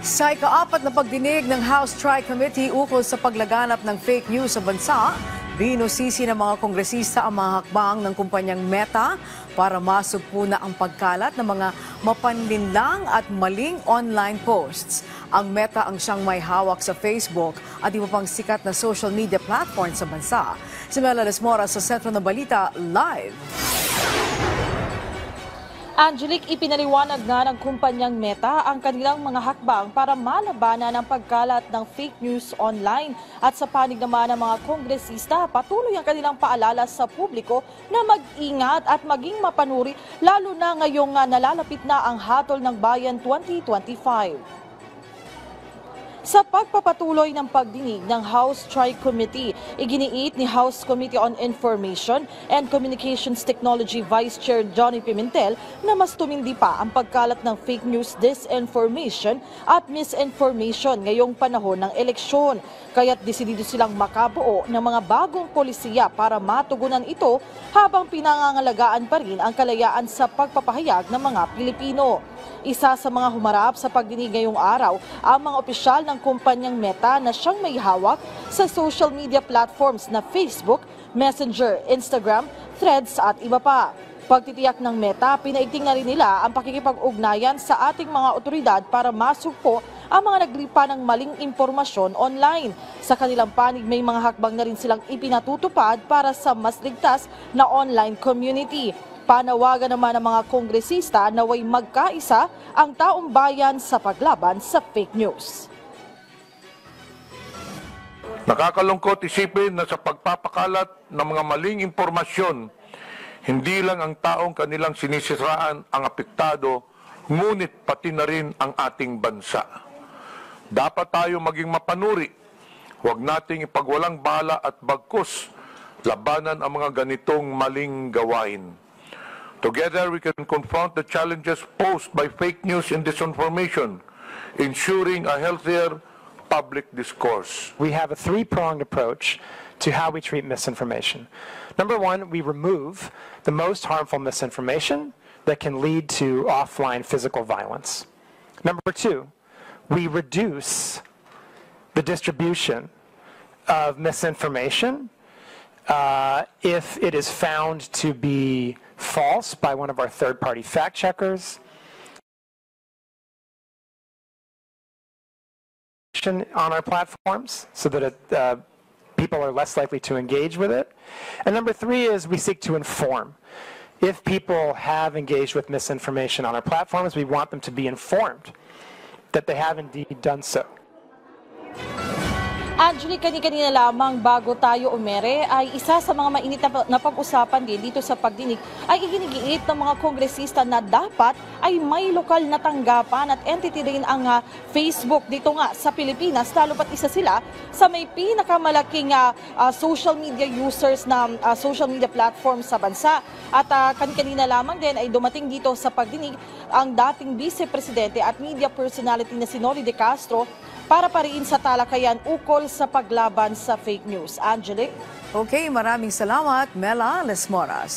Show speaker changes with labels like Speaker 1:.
Speaker 1: Sa ikaapat na pagdinig ng House Tri-Committee ukol sa paglaganap ng fake news sa bansa, binusisi ng mga kongresista ang mga hakbang ng kumpanyang Meta para masugpo na ang pagkalat ng mga mapanlinlang at maling online posts. Ang Meta ang siyang may hawak sa Facebook at iba pang sikat na social media platform sa bansa. Si Mela Lesmora sa Sentro ng Balita Live.
Speaker 2: Angelique, ipinaliwanag nga ng kumpanyang Meta ang kanilang mga hakbang para malabanan ang pagkalat ng fake news online. At sa panig naman ng mga kongresista, patuloy ang kanilang paalala sa publiko na mag-ingat at maging mapanuri lalo na ngayong nalalapit na ang Hatol ng Bayan 2025. Sa pagpapatuloy ng pagdinig ng House Tri-Committee, iginiit ni House Committee on Information and Communications Technology Vice Chair Johnny Pimentel na mas tumindi pa ang pagkalat ng fake news, disinformation at misinformation ngayong panahon ng eleksyon. Kaya't desidido silang makabuo ng mga bagong polisiya para matugunan ito habang pinangangalagaan pa rin ang kalayaan sa pagpapahayag ng mga Pilipino. Isa sa mga humarap sa pagdinig ngayong araw ang mga opisyal ng kumpanyang Meta na siyang may hawak sa social media platforms na Facebook, Messenger, Instagram, Threads at iba pa. Pagtitiyak ng Meta, pinaigting na rin nila ang pakikipag-ugnayan sa ating mga otoridad para masugpo ang mga naglipa ng maling impormasyon online. Sa kanilang panig, may mga hakbang na rin silang ipinatutupad para sa mas ligtas na online community. Panawagan naman ng mga kongresista na way magkaisa ang taong bayan sa paglaban sa fake news.
Speaker 3: Nakakalungkot isipin na sa pagpapakalat ng mga maling impormasyon, hindi lang ang taong kanilang sinisiraan ang apektado, ngunit pati na rin ang ating bansa. Dapat tayo maging mapanuri. Huwag nating ipagwalang bala at bagkus labanan ang mga ganitong maling gawain. Together, we can confront the challenges posed by fake news and disinformation, ensuring a healthier public discourse.
Speaker 4: We have a three-pronged approach to how we treat misinformation. Number one, we remove the most harmful misinformation that can lead to offline physical violence. Number two, we reduce the distribution of misinformation if it is found to be false by one of our third-party fact checkers on our platforms so that people are less likely to engage with it. And number three is we seek to inform. If people have engaged with misinformation on our platforms, we want them to be informed that they have indeed done so.
Speaker 2: Angelique, kani-kanina lamang bago tayo umere ay isa sa mga mainit na pag-usapan din dito sa pagdinig ay iginigiit ng mga kongresista na dapat ay may lokal na tanggapan at entity rin ang Facebook dito nga sa Pilipinas, lalo pat isa sila sa may pinakamalaking social media users na social media platform sa bansa. At kani-kanina lamang din ay dumating dito sa pagdinig ang dating Vice Presidente at media personality na si Noli De Castro para pariin sa talakayan ukol sa paglaban sa fake news. Angelique?
Speaker 1: Okay, maraming salamat, Mela Lesmora.